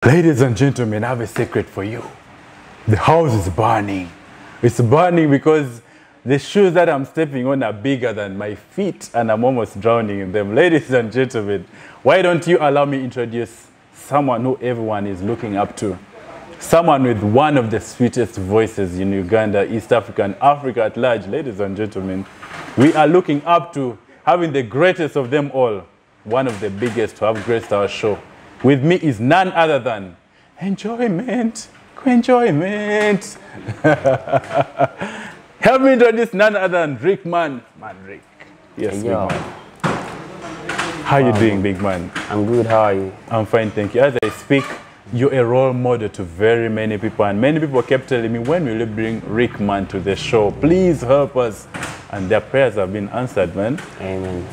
Ladies and gentlemen, I have a secret for you. The house is burning. It's burning because the shoes that I'm stepping on are bigger than my feet and I'm almost drowning in them. Ladies and gentlemen, why don't you allow me introduce someone who everyone is looking up to? Someone with one of the sweetest voices in Uganda, East Africa, and Africa at large. Ladies and gentlemen, we are looking up to having the greatest of them all, one of the biggest to have graced our show. With me is none other than Enjoyment. Enjoyment. Help me introduce none other than RickMan Manrick. Yes, Hey, big man. How you doing, big man? I'm good, how are you? I'm fine, thank you. As I speak, you're a role model to very many people, and many people kept telling me, when will you bring RickMan to the show? Please help us. And their prayers have been answered, man. Amen.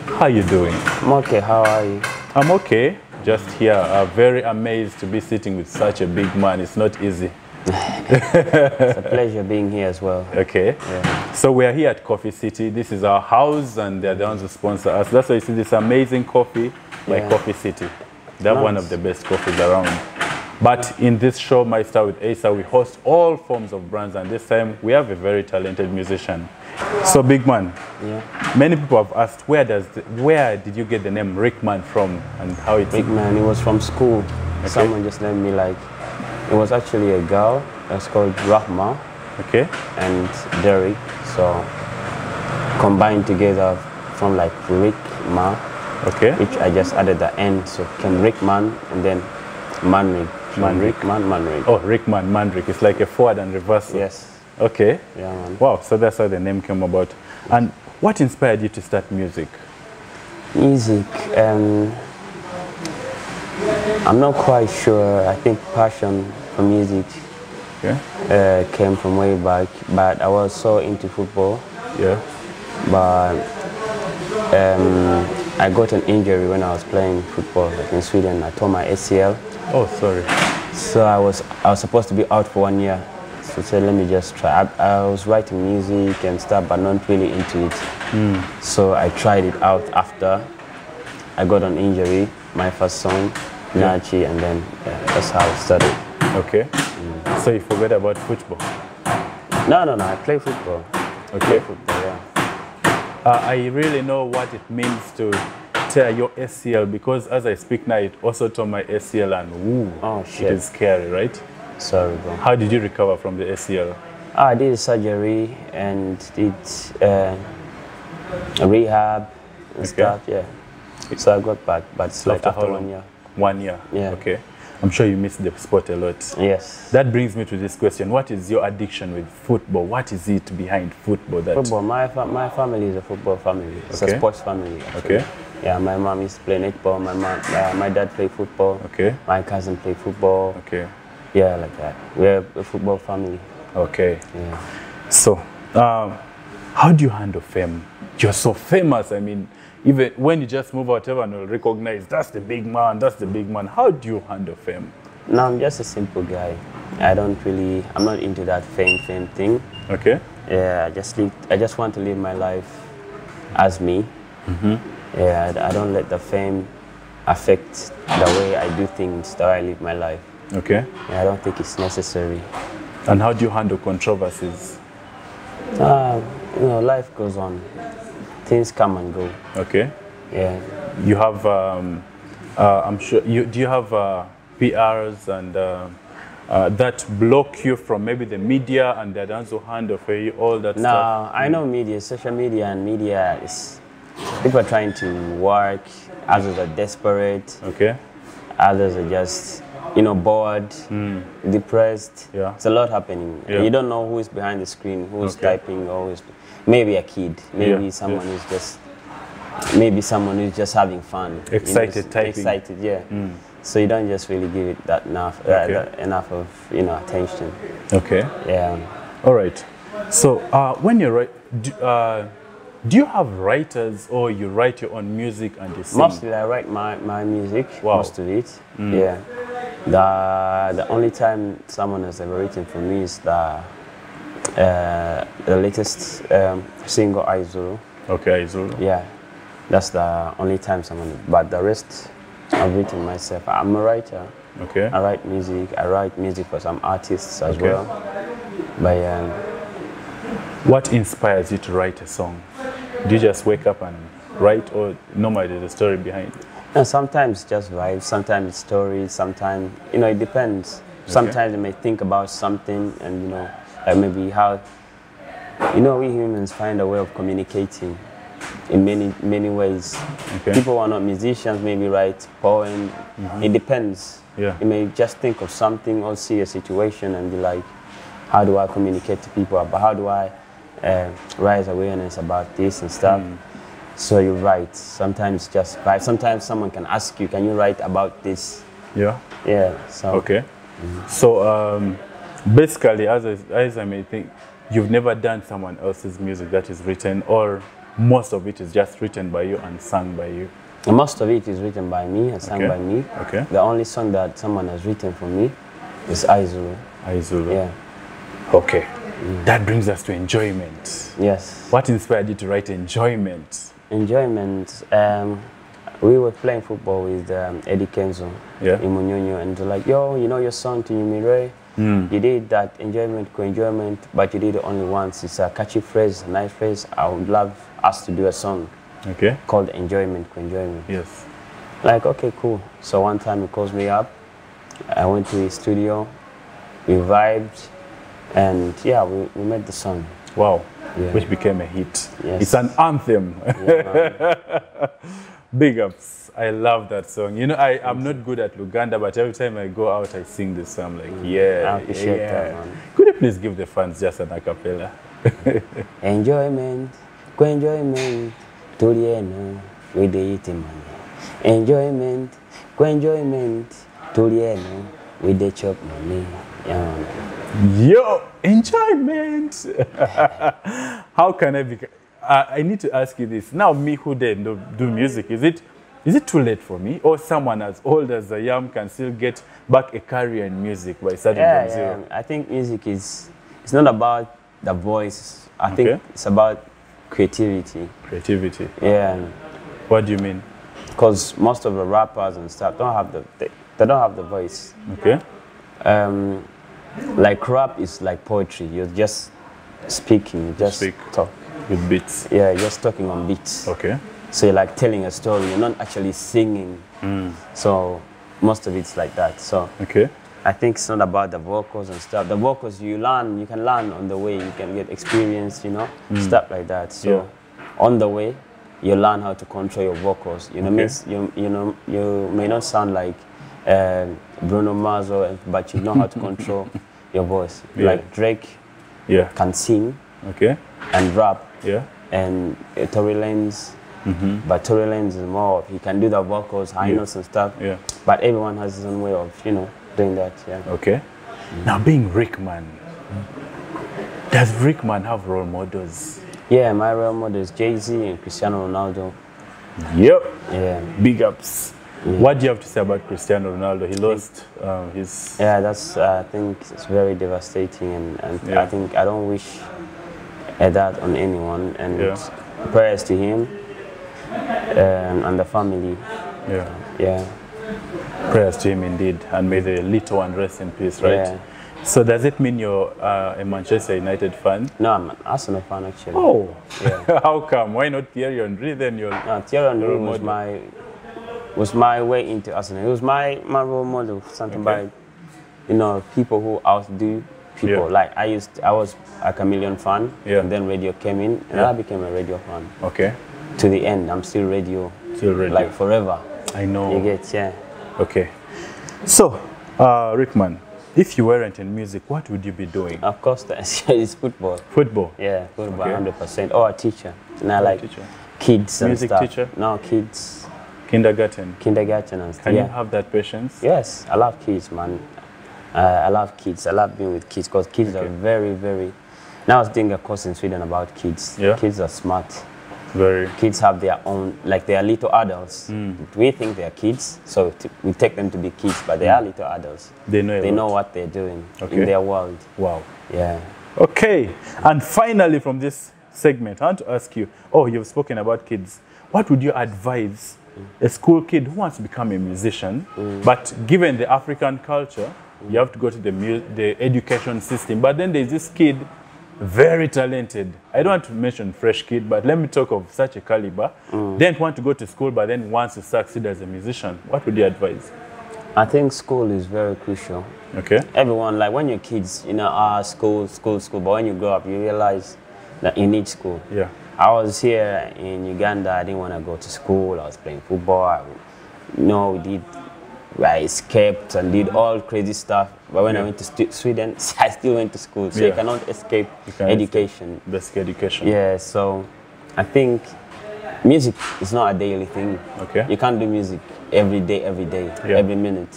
How you doing? I'm okay, how are you? I'm okay. Just here, very amazed to be sitting with such a big man. It's not easy. It's a pleasure being here as well. Okay. Yeah. So we're here at Coffee City. This is our house, and they're the ones who sponsor us. That's why you see this amazing coffee by Coffee City. They're one of the best coffees around. But in this show, My Star with Asa, we host all forms of brands, and this time we have a very talented musician. So, big man, many people have asked, where did you get the name RickMan from, and how it's... RickMan, it was from school. Okay. Someone just named me like, it was actually a girl that's called Rahma. Okay. And Derek, so combined together from like RickMan. Okay. Which I just added the N, so came RickMan and then Manrick. RickMan Manrick. Oh, RickMan Manrick. It's like a forward and reversal. Yes. Okay. Yeah, man. Wow, so that's how the name came about. And what inspired you to start music? Music, I'm not quite sure. I think passion for music came from way back, but I was so into football. Yeah. But I got an injury when I was playing football in Sweden. I tore my ACL. Oh, sorry. So I was supposed to be out for 1 year. So I said, let me just try. I was writing music and stuff, but not really into it. So I tried it out after I got an injury, my first song, Nachi, and then that's how it started. Okay. So you forgot about football? No, I play football. Okay. Football, yeah. I really know what it means to tear your ACL, because as I speak now, it also tore my ACL, and woo, oh, shit. It is scary, right? Sorry, bro. How did you recover from the ACL? I did surgery and did rehab and stuff, yeah. So I got back, but it's like after 1 year. 1 year? Yeah. Okay. I'm sure you miss the sport a lot. Yes. That brings me to this question. What is your addiction with football? What is it behind football? Football, my family is a football family. It's a sports family, actually. Okay. Yeah, my mom used to play netball, my dad played football. Okay. My cousin played football. Okay. Yeah, like that. We're a football family. Okay. Yeah. So, how do you handle fame? You're so famous. I mean, even when you just move out, everyone will recognize, that's the big man, that's the big man. How do you handle fame? No, I'm just a simple guy. I'm not into that fame thing. Okay. Yeah, I just want to live my life as me. Yeah, I don't let the fame affect the way I do things, the way I live my life. Okay. Yeah, I don't think it's necessary. And how do you handle controversies? Life goes on. Things come and go. Okay. Yeah. You have, I'm sure, do you have PRs and that block you from maybe the media, and that also handle for you all that stuff? No, I know media, social media, and media is, people are trying to work, others are desperate. Okay. Others are just, bored, depressed. Yeah. It's a lot happening. Yeah. You don't know who is behind the screen, who is typing, or maybe a kid, maybe someone who's just, having fun. Excited typing. Excited, yeah. So you don't just really give it that enough of attention. Okay. Yeah. All right. So when you write, do you have writers, or you write your own music and you sing? Mostly I write my music. Wow. Most of it. Yeah. The only time someone has ever written for me is the latest single, Aizuru. Okay, Aizuru. Yeah, that's the only time someone. But the rest, I've written myself. I'm a writer. Okay. I write music. I write music for some artists as well. But what inspires you to write a song? Do you just wake up and write, or normally there's a story behind it? No, sometimes just vibes, sometimes it's stories, sometimes, you know, it depends. Sometimes I may think about something and, you know, like maybe how, you know, we humans find a way of communicating in many ways. People who are not musicians maybe write poems. It depends. You may just think of something or see a situation and be like, how do I communicate to people about, how do I raise awareness about this and stuff? So you write. Sometimes just write. Sometimes someone can ask you, can you write about this? Yeah. So. So basically, as I may think, you've never done someone else's music that is written, or most of it is just written by you and sung by you? Most of it is written by me and sung by me. The only song that someone has written for me is Aizulu. Aizulu. Yeah. Okay. That brings us to Enjoyment. Yes. What inspired you to write Enjoyment? Enjoyment. We were playing football with Eddy Kenzo in Munyonyo, and they're like, yo, you know your song to Yumire? You did that enjoyment, but you did it only once. It's a catchy phrase, a nice phrase. I would love us to do a song called Enjoyment, Yes. Like, okay, cool. So one time he calls me up. I went to his studio. We vibed. And yeah, we made the song. Wow. Which became a hit. Yes. It's an anthem. Big ups. I love that song. You know, I'm not good at Uganda, but every time I go out, I sing this song. Like, I appreciate that, man. Could you please give the fans just an a cappella? Enjoyment, enjoyment, Tulieno, we dey eat money. Enjoyment, Tulieno, we dey chop money. Yo, Enjoyment. How can I be? I need to ask you this. Now, me who then do music, is it too late for me, or someone as old as I am can still get back a career in music by starting from zero? I think music it's not about the voice. I think it's about creativity. Creativity. Yeah. What do you mean? Because most of the rappers and stuff don't have they don't have the voice. Okay. Like rap is like poetry. You're just speaking. You just talk. With beats. Yeah, just talking on beats. Okay. So you're like telling a story. You're not actually singing. So most of it's like that. So I think it's not about the vocals and stuff. The vocals you can learn on the way. You can get experience, you know, stuff like that. So on the way, you learn how to control your vocals. You know, you may not sound like Bruno Mars, but you know how to control your voice. Like Drake can sing and rap. And Tory Lanez, but Tory Lanez is more, he can do the vocals, high notes and stuff. But everyone has his own way of, you know, doing that. Okay. Now, being RickMan, does RickMan have role models? Yeah, my role model is Jay-Z and Cristiano Ronaldo. Yeah. Big ups. What do you have to say about Cristiano Ronaldo? He lost his... Yeah, that's, I think it's very devastating, and I think I don't wish that on anyone, and prayers to him and the family. Prayers to him indeed, and may the little one rest in peace, right? So does it mean you're a Manchester United fan? No, I'm an Arsenal fan actually. Oh, how come? Why not Thierry Henry? Then you're... No, Thierry Henry was my way into Arsenal. It was my role model, something by, you know, people who outdo people. Like I was a Chameleon fan, and then radio came in, and I became a radio fan. To the end, I'm still radio. Like forever. I know. You get, Okay. So, RickMan, if you weren't in music, what would you be doing? Of course, it's football. Football? Yeah, football, 100%. Or a teacher. And I like kids and music stuff. Teacher? No, kids. Kindergarten? Kindergarten and stuff. Can you have that patience? Yes, I love kids, man. I love kids. I love being with kids because kids are very, very... Now I was doing a course in Sweden about kids. Kids are smart. Kids have their own, like they are little adults. We think they are kids, so we take them to be kids, but they are little adults. They know what they're doing in their world. Wow. Yeah. Okay. And finally from this segment, I want to ask you, you've spoken about kids. What would you advise a school kid who wants to become a musician, but given the African culture, you have to go to the education system. But then there's this kid, very talented. I don't want to mention fresh kid, but let me talk of such a caliber. Didn't want to go to school, but then wants to succeed as a musician. What would you advise? I think school is very crucial. Okay. Everyone, like when you're kids, you know, school. But when you grow up, you realize that you need school. Yeah. I was here in Uganda. I didn't want to go to school. I was playing football. I escaped and did all crazy stuff. But when I went to Sweden, I still went to school. So you cannot escape education. Basic education. Yeah, so I think music is not a daily thing. Okay. You can't do music every day, every minute.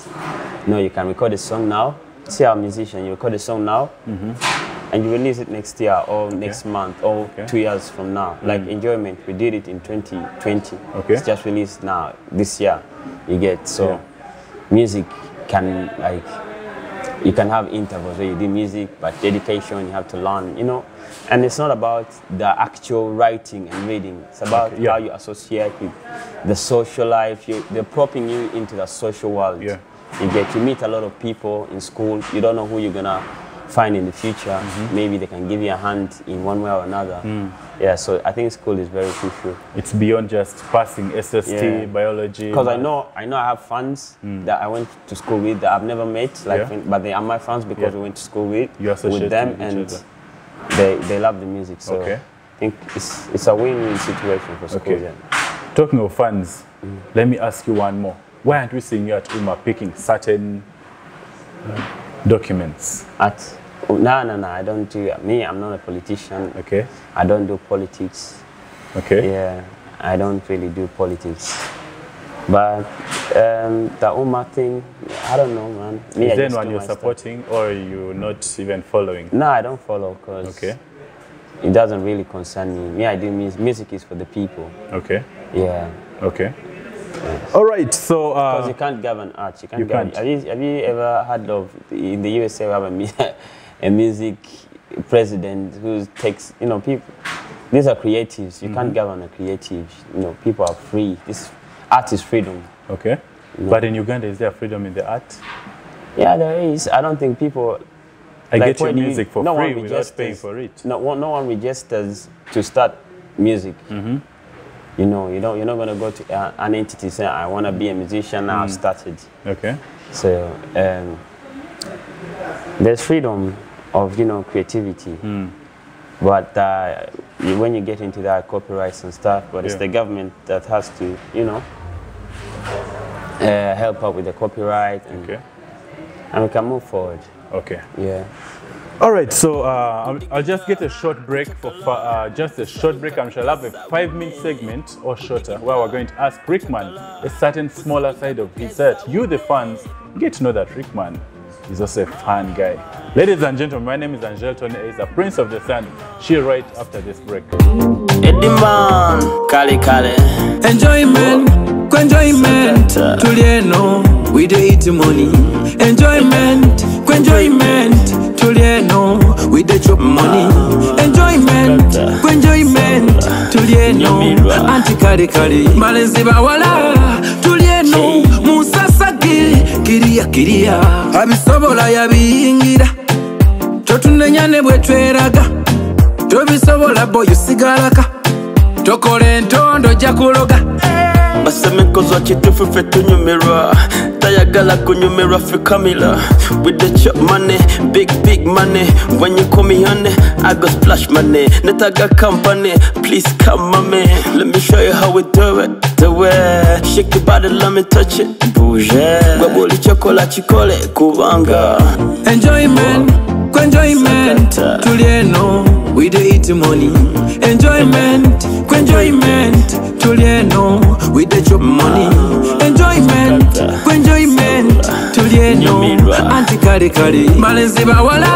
No, you can record a song now. See, I'm a musician, you record a song now, and you release it next year or next month or 2 years from now. Like Enjoyment, we did it in 2020. Okay. It's just released now, this year. You get, so music can, like, you can have intervals where you do music, but dedication, you have to learn, you know. And it's not about the actual writing and reading. It's about how you associate with the social life. They're propping you into the social world. Yeah. You get to meet a lot of people in school. You don't know who you're gonna find in the future. Maybe they can give you a hand in one way or another. Yeah, so I think school is very crucial. It's beyond just passing SST, biology. Because I know I have friends that I went to school with that I've never met, like, but they are my friends because we went to school with them, and they love the music. So I think it's a win-win situation for school. Talking of fans, let me ask you one more. Why aren't we seeing you at UMA picking certain documents? No, I don't do it. Me, I'm not a politician. Okay. I don't do politics. Okay. Yeah, I don't really do politics. But the UMA thing, I don't know, man. Is there anyone you're supporting or you're not even following? No, I don't follow because it doesn't really concern me. Me, I do music. Music is for the people. Okay. Yeah. Okay. Yes. All right, so because you can't govern art. You can't. Have you ever heard of in the USA we have a music president who takes, you know, people. These are creatives. You can't govern a creative. You know, people are free. This art is freedom. Okay. But in Uganda, is there freedom in the art? Yeah, there is. I don't think people. I get your music for free without paying for it. No one registers to start music. You know, you're not going to go to an entity saying, I want to be a musician, now I've started. Okay. So there's freedom of, you know, creativity. But when you get into that copyrights and stuff, but it's the government that has to, you know, help out with the copyright and we can move forward. Okay. Yeah. All right, so I'll just get a short break for just a short break, and shall have a 5-minute segment or shorter where we're going to ask RickMan a certain smaller side of his set. You, the fans, get to know that RickMan is also a fun guy. Ladies and gentlemen, my name is Angel Tony. He's a Prince of the Sun. She right after this break. Eddy man, Kali. Enjoyment, tulieno, we dey eat money. Enjoyment, tulieno, we dey chop money. Enjoyment, tulieno, anti-kali. Malenzi bawala, tulieno, musasagi, kiria. Abisobola yabiyingira, totunenyane bwetweraga. Tobisobola boy usigalaka, tokole entondo jakuloga. Basemekozwa kitufu fe tunyumirwa, tayagala kunyumirwa fe Camila. With the chop money, big money. When you call me honey, I go splash money. Netaga company, please come mommy. Let me show you how we do it. The way, shake your body, let me touch it. Bouge, babuli chocolate chikole kubanga. Enjoyment, tulieno, we dey eat money. Enjoyment, tulieno, we dey chop money. Enjoyment, tulieno, anti-kali. Malenzi bawala,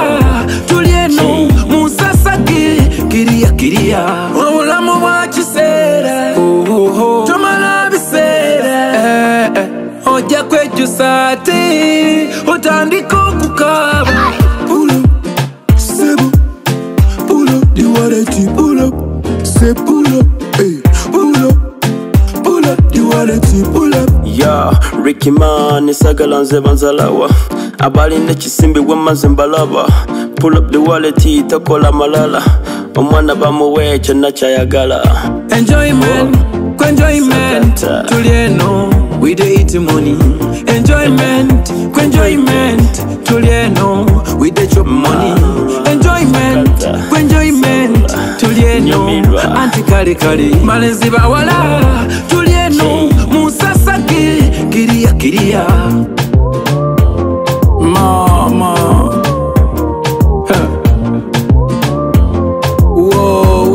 tulieno, musasagi, kiria. Obulamu bwa kiseera, tomala biseera. Ojja kwejjusa ate, otandika okukaba. Pull up, say pull up, hey, pull up, the quality, pull up. Yeah, RickMan isagala nze banzalawa abalina kisimbi wamaze mbalaba. Pull up the wallet takola malala omwana bamuwe kyonna kyayagala. Enjoyment, enjoyment, tulieno, we dey eat money. Enjoyment, enjoyment, tulieno, we dey chop money. Enjoyment, enjoyment, tulieno, anti kali malenzi bawala, tulieno, musasaki, kiria, mama. Whoa,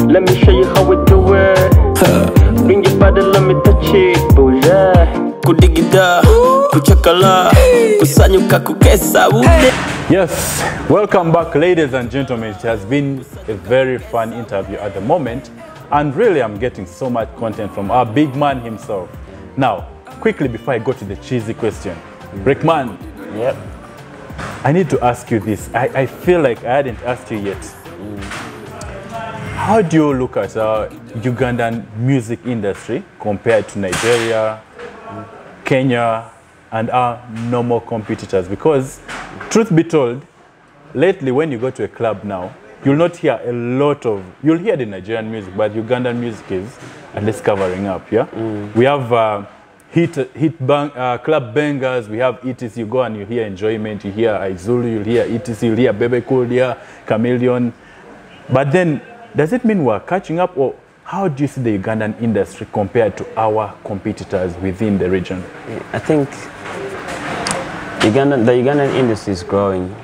let me show you how we do it. Bring your body, let me touch it. Bouge, kudigida, kuchakala, kusanyuka kukesa ude. Yes, welcome back, ladies and gentlemen. It has been a very fun interview at the moment, and really I'm getting so much content from our big man himself. Now, quickly before I go to the cheesy question, RickMan. Yep. I need to ask you this. I feel like I hadn't asked you yet. How do you look at Ugandan music industry compared to Nigeria, Kenya, and our normal competitors? Because, truth be told, lately when you go to a club now, you'll not hear a lot of, you'll hear the Nigerian music, but Ugandan music is at least covering up, yeah? We have club bangers, we have ETC, you go and you hear Enjoyment, you hear Izulu, you hear ETC, you hear Bebe Cool, you hear Chameleon. But then, does it mean we're catching up, or how do you see the Ugandan industry compared to our competitors within the region? I think the Ugandan industry is growing.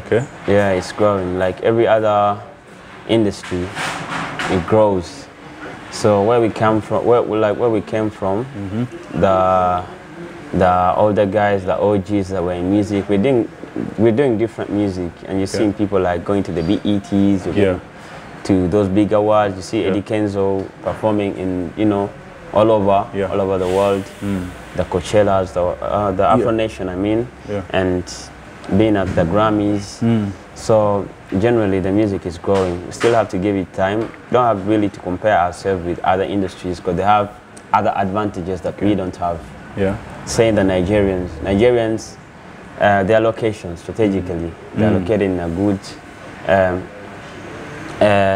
Okay. Yeah, it's growing. Like every other industry, it grows. So where we come from, where we came from, the older guys, the OGs that were in music, we're doing different music, and you're seeing people like going to the BETs, to those big awards. You see Eddy Kenzo performing in all over the world, the Coachellas, the Afro Nation, I mean, and being at the Grammys. So generally the music is growing. We still have to give it time. Don't have really to compare ourselves with other industries because they have other advantages that we don't have. Say the Nigerians, their location strategically, they're located in a good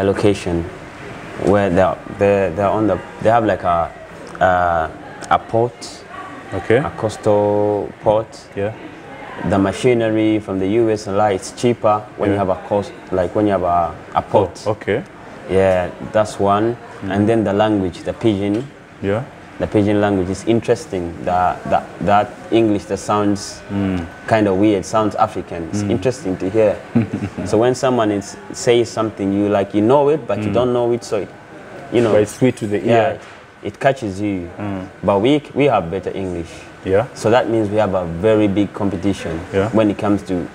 location where they're on the, they have like a port, a coastal port. The machinery from the US and it's cheaper when you have a coast, like when you have a port. Yeah, that's one. And then the language, the pidgin. The pidgin language is interesting. That English that sounds kind of weird, sounds African. It's interesting to hear. So when someone says something, you know it, but you don't know it, so but it's sweet to the ear. It catches you. But we have better English. So that means we have a very big competition when it comes to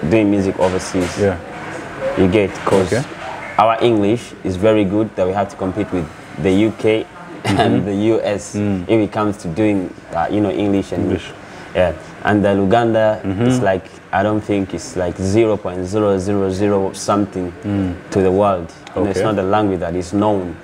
doing music overseas. You get, because our English is very good that we have to compete with the UK and the US if it comes to doing English and and the Uganda is like, I don't think it's like 0.000 something to the world. It's not a language that is known.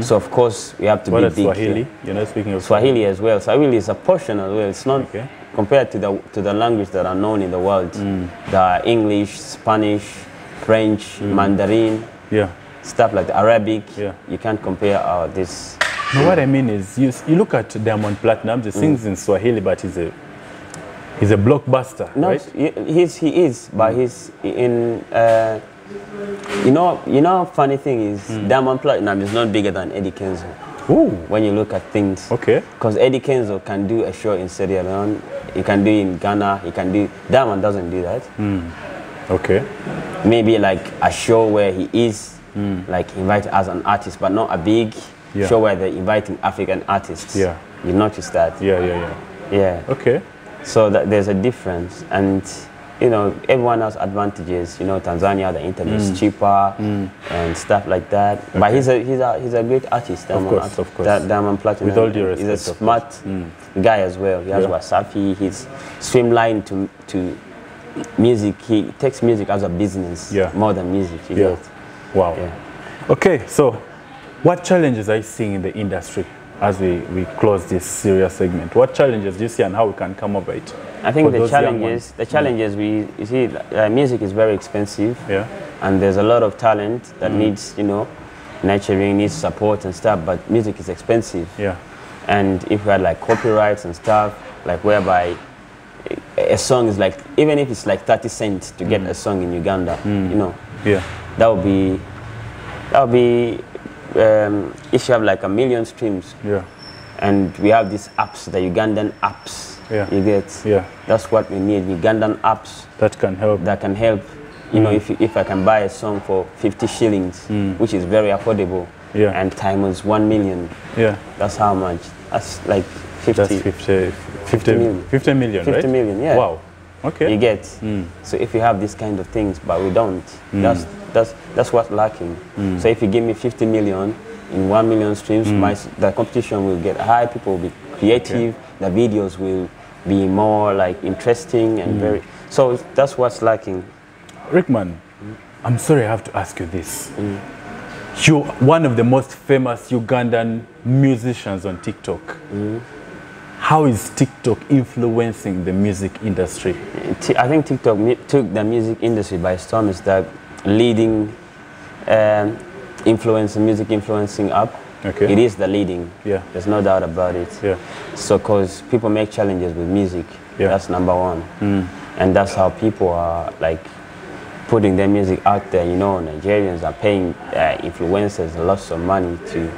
So of course we have to be big. Swahili? You're not speaking of Swahili as well. Swahili is a portion as well. It's not compared to the language that are known in the world. The English, Spanish, French, Mandarin, stuff like the Arabic. You can't compare this. No, what I mean is, you look at Diamond Platnumz. He sings in Swahili, but he's a blockbuster, right? He is, but he's in. You know, funny thing is, Diamond Platnumz is not bigger than Eddy Kenzo. When you look at things, because Eddy Kenzo can do a show in Sierra Leone, he can do in Ghana, he can do. Diamond doesn't do that. Maybe like a show where he is like invited as an artist, but not a big show where they're inviting African artists. You notice that? So that there's a difference, and everyone has advantages. Tanzania, the internet is cheaper and stuff like that. But he's a great artist. Diamond, of course. Diamond Platnumz. With all due respect, he's a smart guy as well. He has Wasafi. He's streamlined to music. He takes music as a business more than music. Wow. Okay, so What challenges are you seeing in the industry as we close this serious segment? What challenges do you see and how we can come over it? I think the challenges you see, music is very expensive. Yeah. And there's a lot of talent that needs, you know, nurturing, needs support and stuff, but music is expensive. Yeah. And if we had like copyrights and stuff, like whereby a song is like, even if it's like 30 cents to get a song in Uganda, you know, that would be if you have like 1 million streams, and we have these apps, the Ugandan apps, you get, that's what we need, Ugandan apps that can help. You know, if I can buy a song for 50 shillings, which is very affordable, and times 1 million, that's how much? That's like 50 million. 50 million, right? 50 million, yeah. Wow. Okay. You get. So if you have these kind of things, but we don't, that's what's lacking. So if you give me 50 million in 1 million streams, the competition will get high, people will be creative, the videos will be more like interesting and very, so that's what's lacking. RickMan, I'm sorry I have to ask you this. You're one of the most famous Ugandan musicians on TikTok. How is TikTok influencing the music industry? I think TikTok took the music industry by storm. Is that leading music influencing app? Okay. It is the leading. Yeah. There's no doubt about it. Yeah. So, because people make challenges with music. Yeah. That's number one. And that's how people are like putting their music out there. You know, Nigerians are paying influencers lots of money to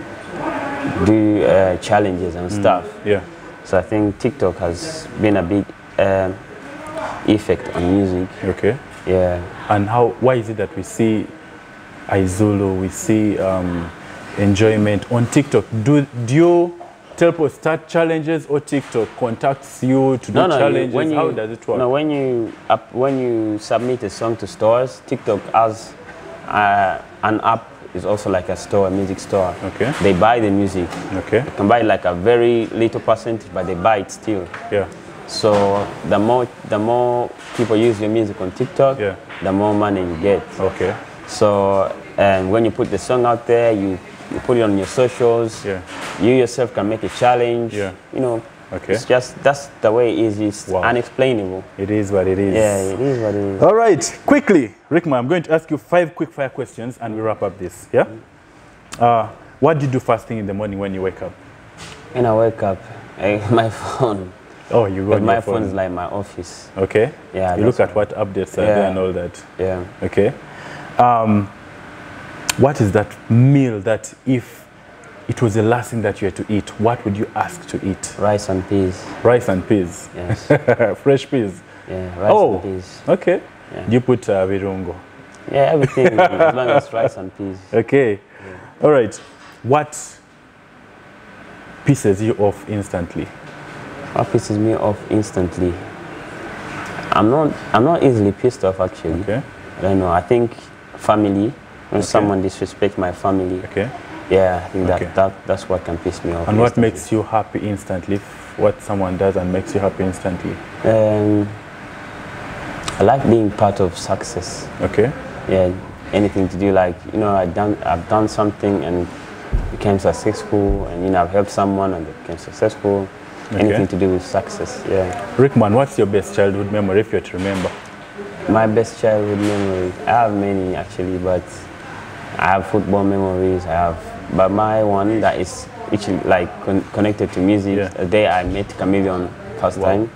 do challenges and stuff. Yeah. So I think TikTok has been a big effect on music. Okay. Yeah. And why is it that we see Izulu, we see enjoyment on TikTok? Do you tell people start challenges, or TikTok contacts you to do challenges? How does it work? No, when you submit a song to stores, TikTok has an app. Is also like a store, a music store. Okay. They buy the music. Okay. They can buy like a very little percentage, but they buy it still. Yeah. So the more people use your music on TikTok, the more money you get. Okay. So when you put the song out there, you put it on your socials. Yeah. You yourself can make a challenge. Yeah. You know. Okay. It's just, that's the way it is. It's unexplainable. It is what it is. Yeah, it is what it is. All right, quickly, RickMan, I'm going to ask you 5 quick fire questions and we wrap up this. Yeah. What do you do first thing in the morning when you wake up? When I wake up, my phone. Oh, you go on my your phone. Phone is like my office. Okay. Yeah. You look at what updates are there and all that. Yeah. Okay. What is that meal that if it was the last thing that you had to eat, what would you ask to eat? Rice and peas. Rice and peas? Yes. Fresh peas? Yeah, rice and peas. Okay. Yeah. Do you put virungo? Yeah, everything, as long as rice and peas. Okay. Yeah. All right. What pisses you off instantly? What pisses me off instantly? I'm not easily pissed off, actually. Okay. I don't know. I think family, when someone disrespects my family. Okay. Yeah, I think that's what can piss me off. And what makes you happy instantly? What someone does and makes you happy instantly? I like being part of success. Okay. Yeah, anything to do, like, you know, I've done something and became successful, and, you know, I've helped someone and they became successful. Okay. Anything to do with success, yeah. RickMan, what's your best childhood memory, if you to remember? My best childhood memory, I have many actually, but I have football memories, but my one that is actually like connected to music, the day I met Chameleon first time,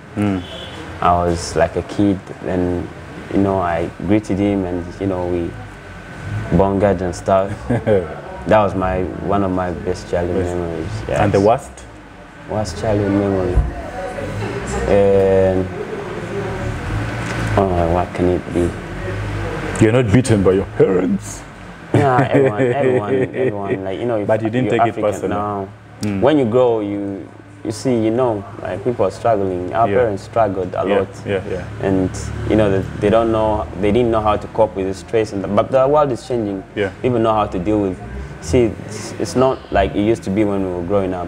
I was like a kid, and, you know, I greeted him and, you know, we bongered and stuff. That was one of my best childhood memories. Yes. And the worst? Worst childhood memory? Oh, what can it be? You're not beaten by your parents. Yeah, everyone, like, you know. But you didn't take African, it personally. No. When you grow, you see, you know, like, people are struggling. Our parents struggled a lot. And, you know, they didn't know how to cope with the stress. But the world is changing. People know how to deal with. See, it's not like it used to be when we were growing up.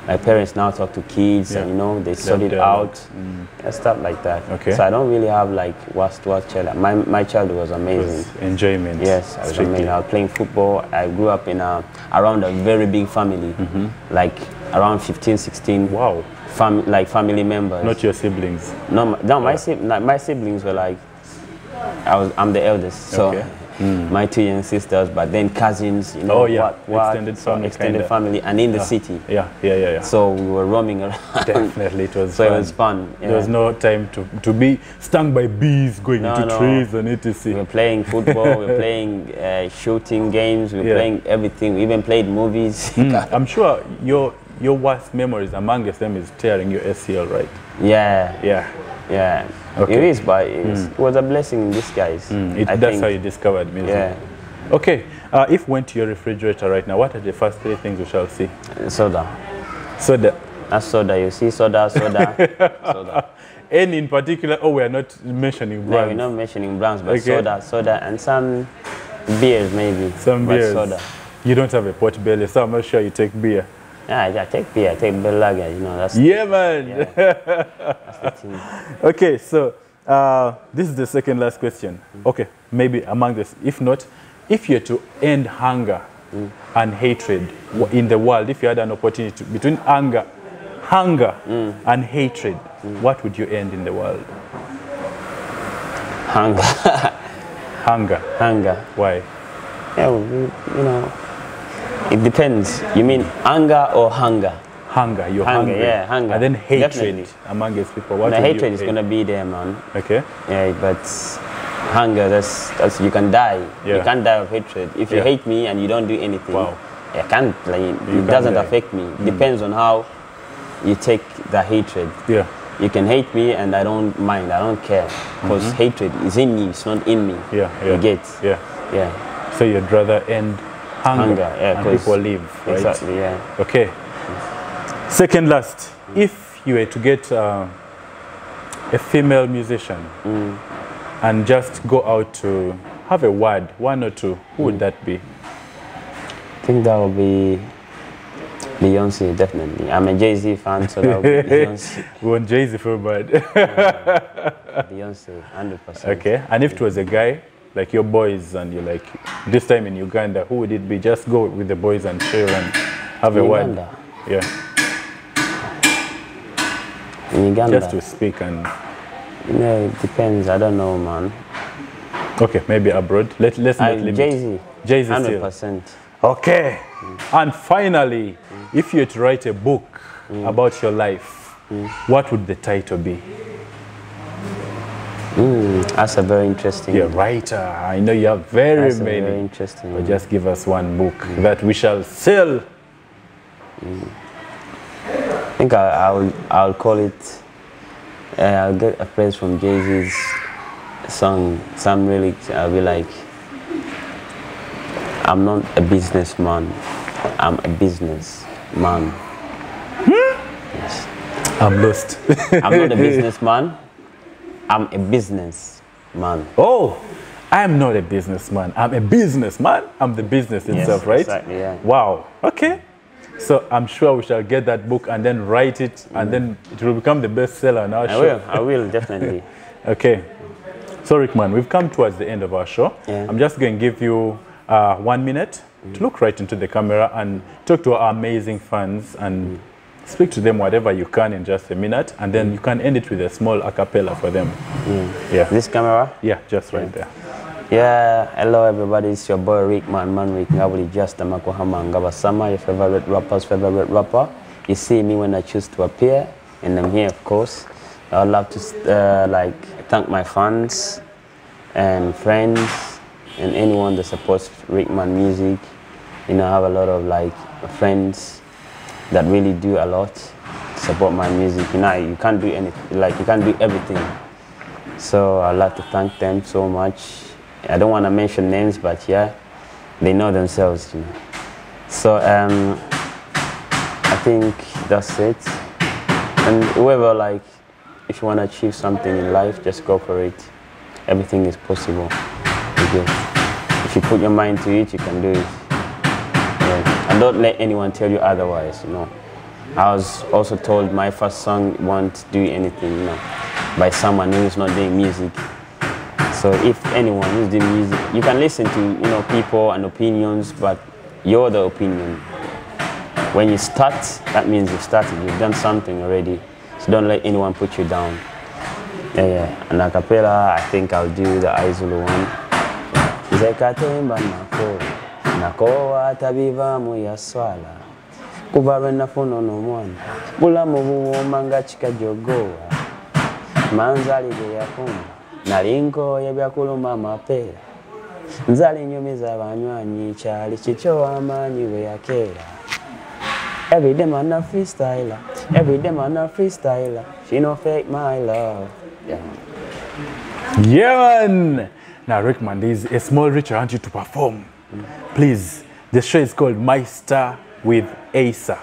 my parents now talk to kids, and you know, they sort it out, and stuff like that. Okay. So I don't really have like worst childhood. My childhood was amazing. It was enjoyment. Yes, I was amazing. I was playing football. I grew up in around a very big family, like around 15, 16. Wow. Family members. Not your siblings. No, my siblings were like, I'm the eldest, so my 2 young sisters, but then cousins, you know, extended family, and in the city. Yeah. So we were roaming around. Definitely, it was. So fun. it was fun. Yeah. There was no time to be stung by bees, going into trees and etc. We were playing football. We were playing shooting games. We were playing everything. We even played movies. I'm sure your worst memories amongst them is tearing your ACL, right? Yeah. Okay. It is, but it was a blessing in disguise. That's how you discovered music. Yeah. Okay. If we went to your refrigerator right now, what are the first 3 things we shall see? Soda. Soda. That's soda. You see soda. Soda. Any in particular? Oh, we are not mentioning brands. No, we're not mentioning brands, but soda, and some beers maybe. Some beers. Soda. You don't have a pot belly, so I'm not sure you take beer. Yeah, I take beer. I take Belaga. You know, that's. Yeah, man. Yeah. That's the thing. Okay, so this is the second last question. Okay, maybe among this, if not, if you're to end hunger and hatred in the world, if you had an opportunity between hunger and hatred, what would you end in the world? Hunger. Hunger. Why? Yeah, you know, it depends. You mean anger or hunger? Hunger. You're hungry. Yeah, hunger. And then hatred Definitely. amongst people. What the would hatred you is hate? gonna be there, man. Okay. Yeah, but hunger, that's you can die. Yeah. You can't die of hatred. If you hate me and you don't do anything, I can't. Like, it doesn't affect me. It depends on how you take the hatred. Yeah. You can hate me and I don't mind. I don't care because hatred is in me. It's not in me. Yeah. You get. Yeah. So you'd rather end hunger and people live, right? Exactly. Yeah. Okay. Second last, if you were to get a female musician and just go out to have a word, 1 or 2, who would that be? I think that would be Beyonce, definitely. I'm a Jay-Z fan, so that would be Beyonce. We want Jay-Z for bad. Beyonce, 100%. Okay, and if it was a guy, like your boys, and you're like, this time in Uganda, who would it be? Just go with the boys and chill and have a word. Yeah. In Uganda? Just to speak and... Yeah, it depends. I don't know, man. Okay, maybe abroad. Let's not limit. Jay-Z. Jay-Z 100%. still. Okay. And finally, if you had to write a book about your life, what would the title be? That's a very interesting. You're a writer. I know you have very many. Very interesting. But just give us one book that we shall sell. I think I'll call it. I'll get a phrase from Jay-Z's song, some lyrics. I'll be like, I'm not a businessman, I'm a businessman. Yes. I'm lost. I'm not a businessman, I'm a businessman. Oh, I'm not a businessman, I'm a businessman. I'm the business itself, right? Exactly, yeah. Wow, okay. So I'm sure we shall get that book and then write it and then it will become the bestseller on our show. I will, definitely. Okay. So RickMan, we've come towards the end of our show. Yeah. I'm just going to give you 1 minute to look right into the camera and talk to our amazing fans and speak to them whatever you can in just a minute, and then you can end it with a small a cappella for them. Yeah. This camera? Yeah, just right there. Yeah, hello everybody, it's your boy RickMan Manrick, Ngabuli Just Amakohama Ngabasama, your favorite rapper's favorite rapper. You see me when I choose to appear, and I'm here, of course. I would love to thank my fans and friends and anyone that supports RickMan music. You know, I have a lot of friends that really do a lot to support my music. You know, you can't do anything, you can't do everything. So I'd like to thank them so much. I don't want to mention names, but yeah, they know themselves, you know. So I think that's it. And whoever, if you want to achieve something in life, just go for it. Everything is possible. If you put your mind to it, you can do it. Yeah. And don't let anyone tell you otherwise, you know. I was also told my first song won't do anything, you know, by someone who is not doing music. So if anyone is doing music, you can listen to, you know, people and opinions, but you're the opinion. When you start, that means you've started. You've done something already. So don't let anyone put you down. Yeah. And a cappella, I think I'll do the Aizulu one. Zekatemba nakowa tabiva mu yaswala. Kubabe nafuno no mwana. Bulamu buwoma nga chikajogowa. Manzali ge yakuma. Nalinko yebyakuluma mapera. Nzali nyumiza abanywanyi kyali kicho amanyi we yakera. Every day man a freestyler. Every day man a freestyler. She no fake my love. Yeah, man. Now, RickMan, there is a small reach I want you to perform. Please, the show is called My Star with Asa.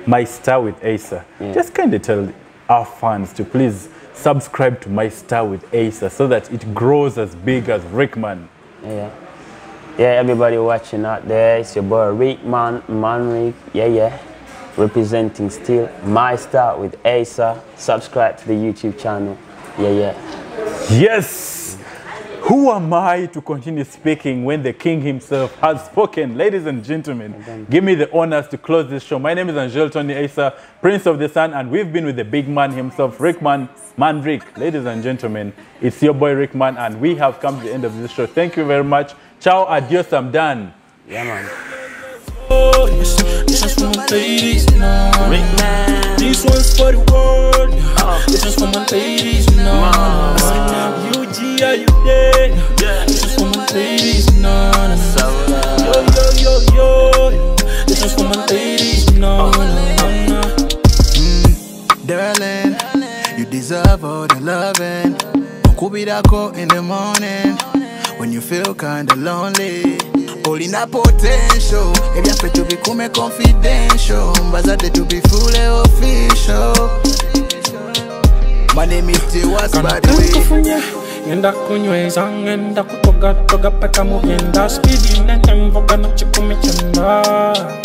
My Star with Asa. Just kind of tell our fans to please subscribe to My Star with Asa so that it grows as big as RickMan. Yeah, everybody watching out there, it's your boy RickMan Manrick. Yeah. Representing still My Star with Asa. Subscribe to the YouTube channel. Yeah. Yes! Who am I to continue speaking when the king himself has spoken? Ladies and gentlemen, give me the honors to close this show. My name is Angel Tony Asa, Prince of the Sun, and we've been with the big man himself, RickMan Manrick. Ladies and gentlemen, it's your boy RickMan, and we have come to the end of this show. Thank you very much. Ciao, adios, I'm done. Yeah, man. Oh, yes, this is for my ladies, no. RickMan. This one's for the world. This one's for my ladies, no. UG, are you there? This is for my ladies, no. Yo. This one's for my ladies, no. Darling, you deserve all the loving. Kubidako in the morning when you feel kinda lonely. All in a potential. If you have to become confidential, but that to be fully official. My name is Tiwas, by the way. Yenda kunyweza, yenda kutoga peka mugenda. Speedy na tembo gana chikumichenda.